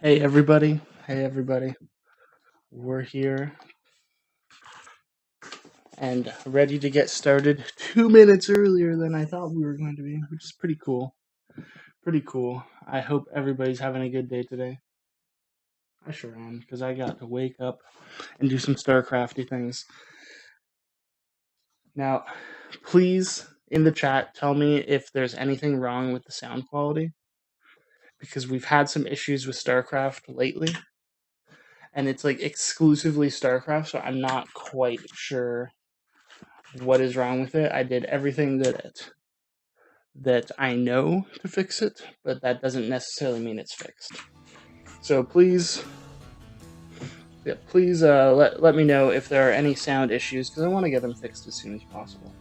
Hey everybody, hey everybody. We're here and ready to get started 2 minutes earlier than I thought we were going to be, which is pretty cool. Pretty cool. I hope everybody's having a good day today. I sure am, because I got to wake up and do some StarCrafty things. Now, please, in the chat, tell me if there's anything wrong with the sound quality, because we've had some issues with StarCraft lately, and it's like exclusively StarCraft, so I'm not quite sure what is wrong with it. I did everything that I know to fix it, but that doesn't necessarily mean it's fixed. So please, let me know if there are any sound issues, because I want to get them fixed as soon as possible.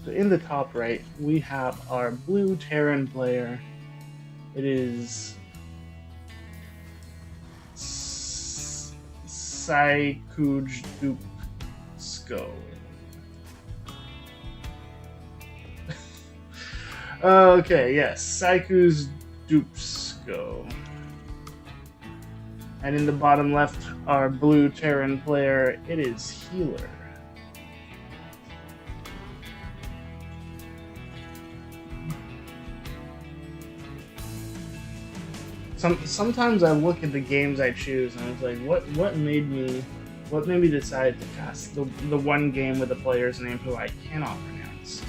So in the top right, we have our blue Terran player. It is SzykujDupsko. Okay, yes, SzykujDupsko. And in the bottom left, our blue Terran player, it is Healer. Sometimes I look at the games I choose and I was like, what made me decide to cast the one game with a player's name who I cannot pronounce?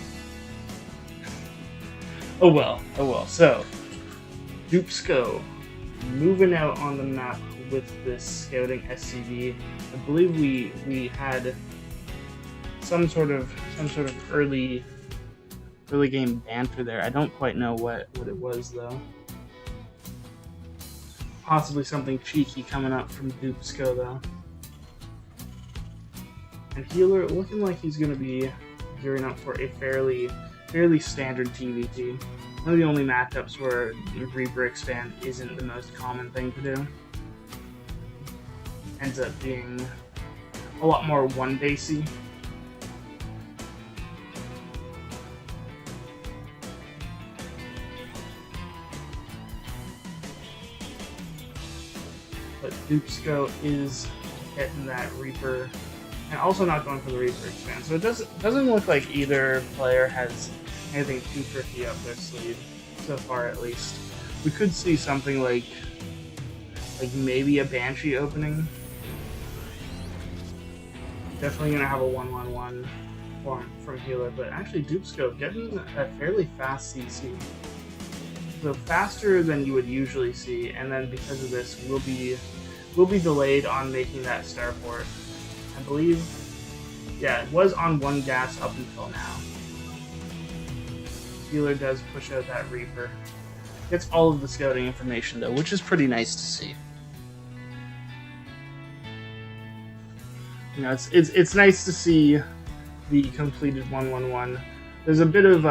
Oh well. So, Dupsko, moving out on the map with this scouting SCV. I believe we had some sort of early game banter there. I don't quite know what it was though. Possibly something cheeky coming up from Dupsko though. And Healer looking like he's going to be gearing up for a fairly standard TVT. One of the only matchups where Reaper Expand isn't the most common thing to do. Ends up being a lot more one-basey. But Dupsko is getting that Reaper, and also not going for the Reaper Expand. So it doesn't look like either player has anything too tricky up their sleeve, so far at least. We could see something like maybe a Banshee opening. Definitely gonna have a 1-1-1 from Healer, but actually Dupsko getting a fairly fast CC. So faster than you would usually see, and then because of this, we'll be delayed on making that starport. I believe, yeah, it was on one gas up until now. Healer does push out that Reaper. Gets all of the scouting information though, which is pretty nice to see. You know, it's nice to see the completed 1-1-1. There's a bit of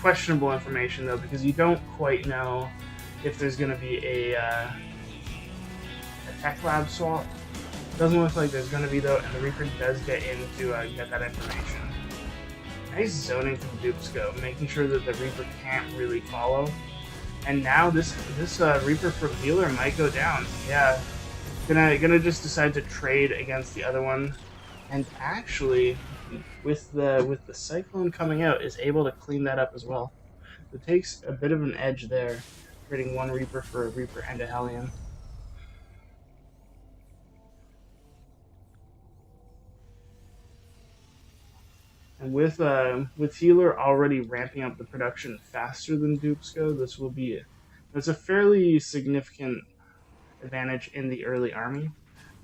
questionable information though, because you don't quite know if there's going to be a tech lab swap. Doesn't look like there's going to be though, and the Reaper does get in to get that information. Nice zoning from Dupsko, making sure that the Reaper can't really follow. And now this Reaper for Healer might go down. Yeah, gonna just decide to trade against the other one, and actually, with the Cyclone coming out, is able to clean that up as well. It takes a bit of an edge there, trading one Reaper for a Reaper and a Hellion. And with Healer already ramping up the production faster than Dupsko, that's a fairly significant advantage in the early army.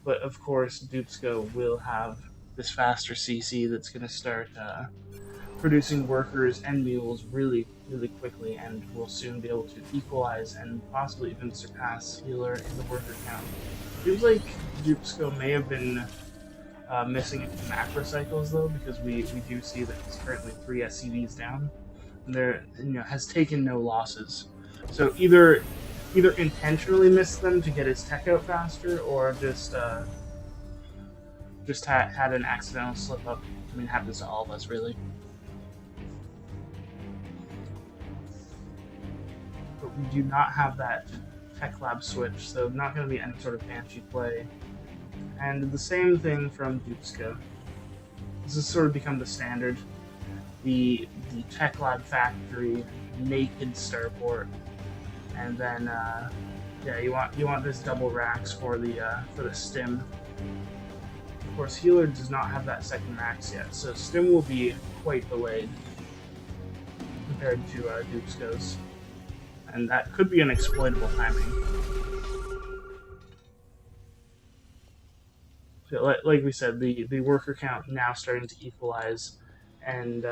But of course, Dupsko will have this faster CC that's going to start producing workers and mules really quickly, and will soon be able to equalize and possibly even surpass Healer in the worker count. Feels like Dupsko may have been missing macro cycles though, because we do see that he's currently 3 SCVs down, and there has taken no losses. So either intentionally missed them to get his tech out faster, or just had an accidental slip up. I mean, it happens to all of us really. But we do not have that Tech Lab switch, so not going to be any sort of Banshee play. And the same thing from Dupsko. This has sort of become the standard. The Tech Lab factory, naked starport, and then yeah, you want this double racks for the stim. Of course, Healer does not have that second racks yet, so stim will be quite delayed compared to Dupsko's, and that could be an exploitable timing. So, like we said, the worker count now starting to equalize, and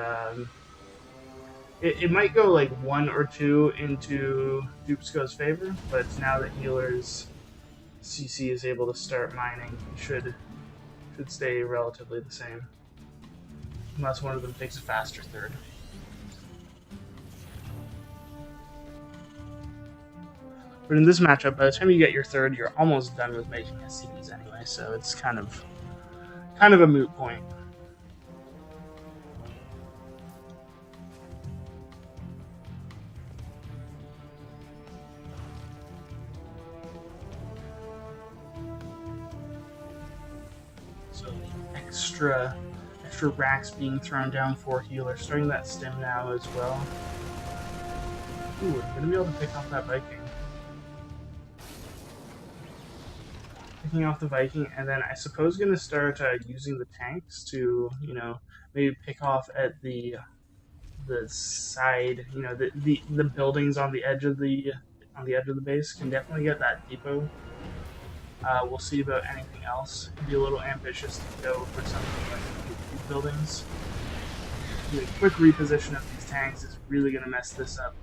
it might go like 1 or 2 into Dupsko's favor, but now that Healer's CC is able to start mining, it should stay relatively the same, unless one of them takes a faster third. But in this matchup, by the time you get your third, you're almost done with making SCVs anyway, so it's kind of a moot point. So extra racks being thrown down for Healer, starting that stim now as well. Ooh, we're gonna be able to pick off that Viking. Picking off the Viking, and then I suppose going to start using the tanks to, maybe pick off at the side, the buildings on the edge of the base. Can definitely get that depot. We'll see about anything else. Be a little ambitious to go for something like these buildings. The quick reposition of these tanks is really going to mess this up.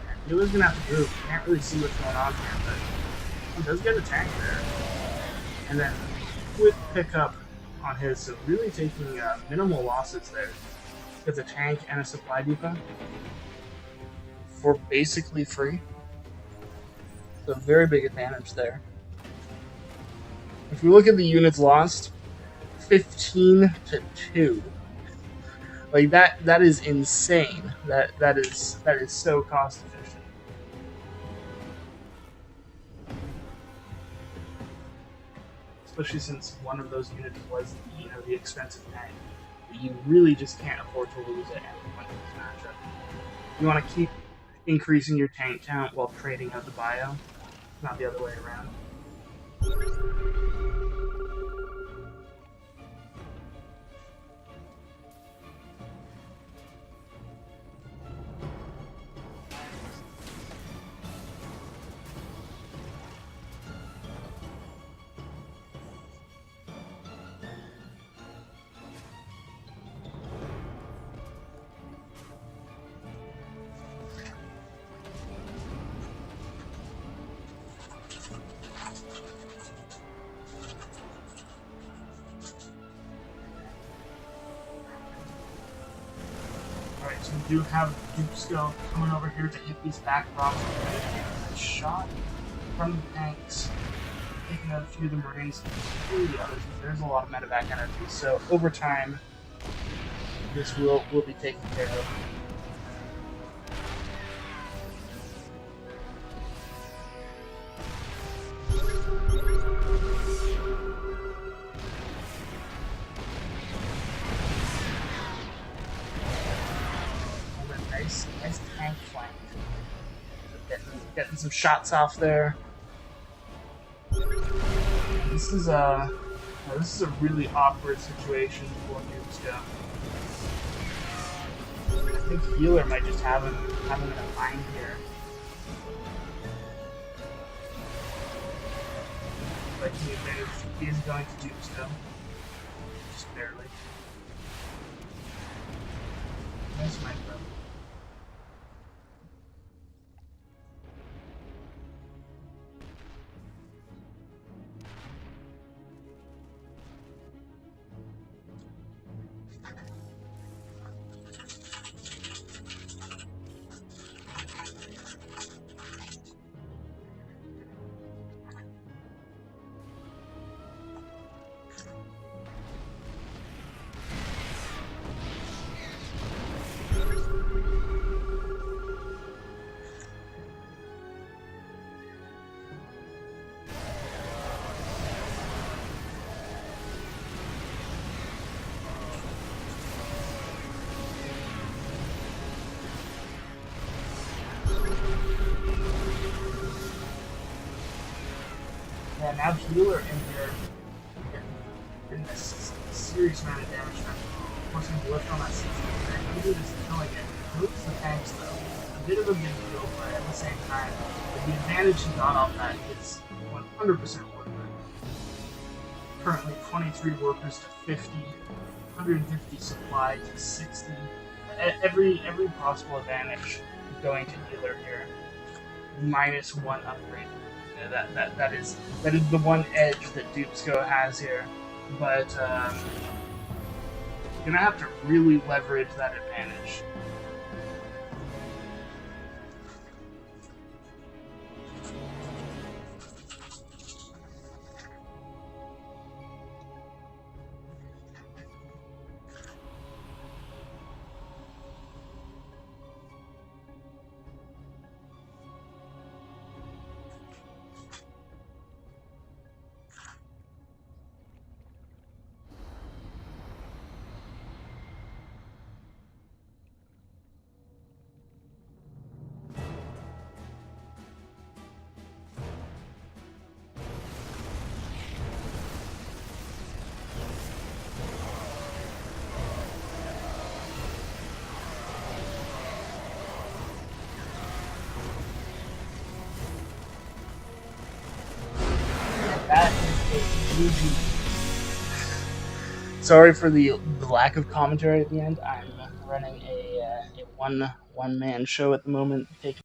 And Healer's going to have to move. Can't really see what's going on here, but he does get a tank there. And then quick pickup on his, so really taking minimal losses there. Gets a tank and a supply depot for basically free. So very big advantage there. If we look at the units lost, 15-2. Like that is insane. That is so cost efficient. Especially since one of those units was, the expensive tank. You really just can't afford to lose at any point in this matchup. You want to keep increasing your tank count while trading out the bio, not the other way around. So we do have Dupsko coming over here to hit these back rocks. A shot from the tanks, taking out a few of the Marines, the others. There's a lot of medevac energy, so over time, this will be taken care of. Nice tank flank. Getting some shots off there. This is a really awkward situation for Dupsko. I think Healer might just have him in a bind here. But he is going to Dupsko. Just barely. Nice micro. Yeah, now healer in here getting a serious amount of damage from forcing the lift on that 60. Even is killing it. Moves the tanks though. A bit of a big deal, but at the same time, the advantage he got off that is 100% worth it. Currently 23 workers to 50, 150 supply to 60. Every possible advantage going to healer here. -1 upgrade. Yeah, that is the one edge that Dupsko has here. But you're gonna have to really leverage that advantage. That is a GG. Sorry for the lack of commentary at the end. I'm running a one-man show at the moment, taking